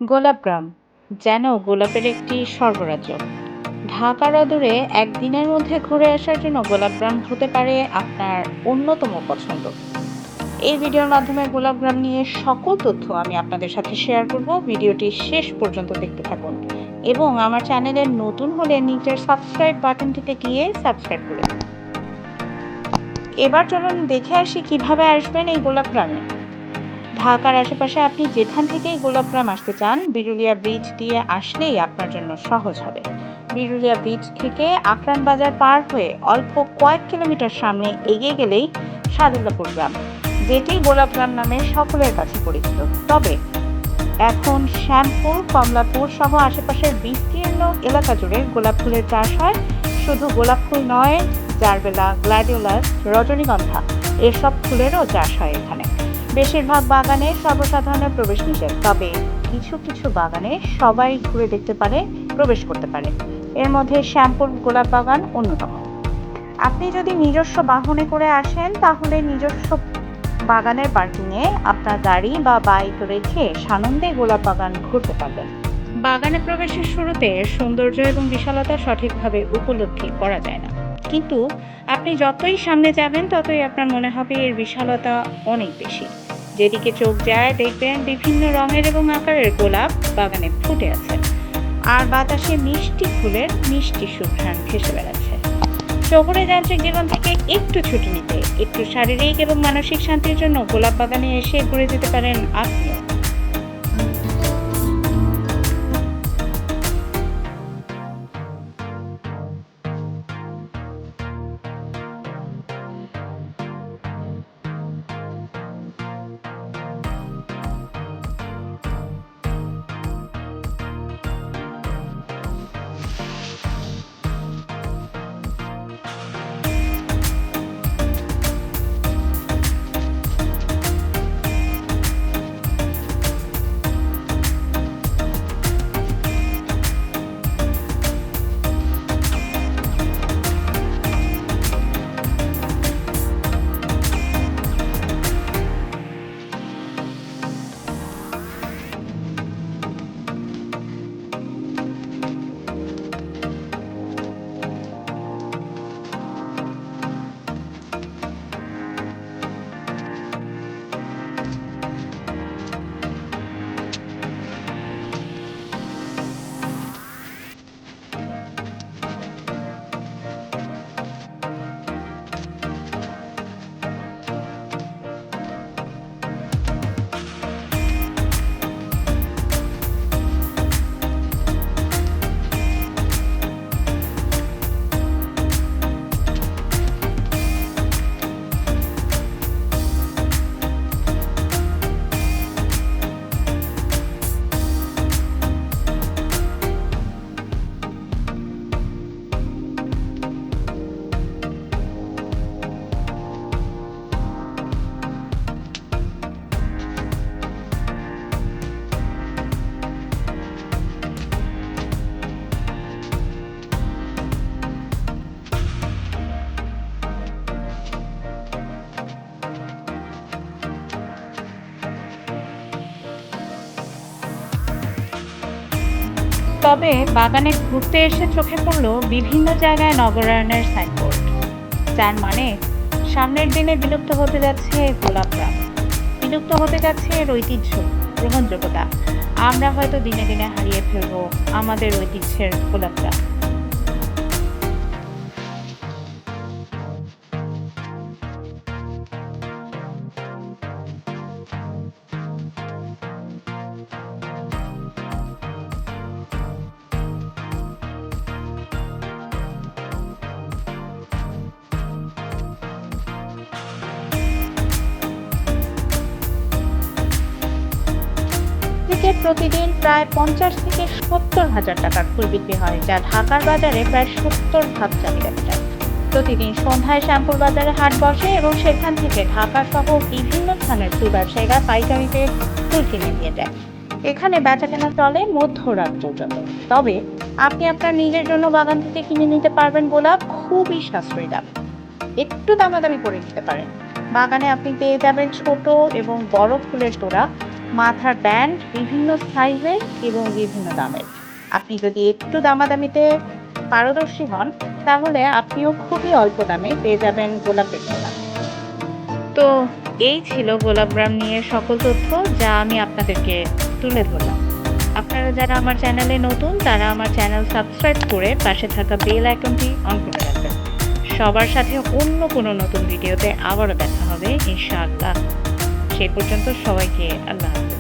গোলাপগ্রাম যেন গোলাপের একটি স্বর্গরাজ্য। ঢাকার অদূরে একদিনের মধ্যে ঘুরে আসার জন্য গোলাপগ্রাম হতে পারে আপনার অন্যতম পছন্দ। এই ভিডিওর মাধ্যমে গোলাপগ্রাম নিয়ে সকল তথ্য আমি আপনাদের সাথে শেয়ার করব। ভিডিওটি শেষ পর্যন্ত দেখতে থাকুন এবং আমার চ্যানেলে নতুন হলে নিচের সাবস্ক্রাইব বাটনটিতে গিয়ে সাবস্ক্রাইব করে দিন। এবার চলুন দেখে আসি কিভাবে আসবেন এই গোলাপগ্রামে। ঢাকার আশেপাশে আপনি যেখান থেকেই গোলাপগ্রাম আসতে চান, বিরুলিয়া ব্রিজ দিয়ে আসলেই আপনার জন্য সহজ হবে। বিরুলিয়া ব্রিজ থেকে আকরাম বাজার পার হয়ে অল্প কয়েক কিলোমিটার সামনে এগিয়ে গেলেই সাদুল্লাপুর গ্রাম, যেটি গোলাপগ্রাম নামে সকলের কাছে পরিচিত। তবে এখন শ্যামপুর, কমলাপুর সহ আশেপাশের বিস্তীর্ণ এলাকা জুড়ে গোলাপ ফুলের চাষ হয়। শুধু গোলাপ ফুল নয়, জারবেলা, গ্ল্যাডিওলাস, রজনীগন্ধা এসব ফুলেরও চাষ হয় এখানে। বেশিরভাগ বাগানে সর্বসাধারণের প্রবেশ নিষেধ, তবে কিছু কিছু বাগানে সবাই ঘুরে দেখতে পারে, প্রবেশ করতে পারে। এর মধ্যে শ্যামপুর গোলাপ বাগান অন্যতম। আপনি যদি নিজস্ব বাহনে করে আসেন তাহলে নিজস্ব বাগানের পার্কিংয়ে আপনার গাড়ি বা বাইক রেখে সানন্দে গোলাপ বাগান ঘুরতে পারবেন। বাগানে প্রবেশের শুরুতে সৌন্দর্য এবং বিশালতা সঠিকভাবে উপলব্ধি করা যায় না, কিন্তু আপনি যতই সামনে যাবেন ততই আপনার মনে হবে এর বিশালতা অনেক বেশি। যেদিকে চোখ যায় দেখবেন বিভিন্ন রঙের এবং আকারের গোলাপ বাগানে ফুটে আছে, আর বাতাসে মিষ্টি ফুলের মিষ্টি সুঘ্রাণ ভেসে বেড়াচ্ছে। শহুরে যান্ত্রিক জীবন থেকে একটু ছুটি নিতে, একটু শারীরিক এবং মানসিক শান্তির জন্য গোলাপ বাগানে এসে ঘুরে যেতে পারেন আপনিও। তবে বাগানে ঘুরতে এসে চোখে পড়ল বিভিন্ন জায়গায় নগরায়নের সাইনবোর্ড, যার মানে সামনের দিনে বিলুপ্ত হতে যাচ্ছে গোলাপগ্রাম, বিলুপ্ত হতে যাচ্ছে এর ঐতিহ্য, গ্রহণযোগ্যতা। আমরা হয়তো দিনে দিনে হারিয়ে ফেলবো আমাদের ঐতিহ্যের গোলাপগ্রাম। থেকে প্রতিদিন প্রায় 50 থেকে 70 হাজার টাকার ফুল বিক্রি হয়, যা ঢাকার বাজারে প্রায় 70 ভাগ চাহিদা মেটায়। প্রতিদিন সন্ধ্যায় শ্যামপুর বাজারে হাট বসে এবং সেখান থেকে ঢাকা সহ বিভিন্ন স্থানের ফুল ব্যবসায়ীরা পাইকারিতে ফুল কিনে নিয়ে যায়। এখানে বেচাকেনা চলে মধ্যরাত পর্যন্ত। তবে আপনি আপনার নিজের জন্য বাগান থেকে কিনে নিতে পারবেন গোলাপ খুবই সাশ্রয়ী দামে। একটু দামাদামি করে নিতে পারেন। বাগানে আপনি পেয়ে যাবেন ছোট এবং বড় ফুলের তোড়া, মাথার ব্যান্ড বিভিন্ন সাইজের এবং বিভিন্ন দামের। আপনি যদি একটু দামাদামিতে পারদর্শী হন, তাহলে আপনিও খুবই অল্প দামে পেয়ে যাবেন গোলাপের গোলাপ। তো এই ছিল গোলাপগ্রাম নিয়ে সকল তথ্য যা আমি আপনাদেরকে তুলে ধরলাম। আপনারা যারা আমার চ্যানেলে নতুন, তারা আমার চ্যানেল সাবস্ক্রাইব করে পাশে থাকা বেল আইকনটি অন করে রাখবেন। সবার সাথে অন্য কোনো নতুন ভিডিওতে আবারও দেখা হবে ইনশাআল্লাহ। সেই পর্যন্ত সবাইকে আল্লাহ হাফেজ।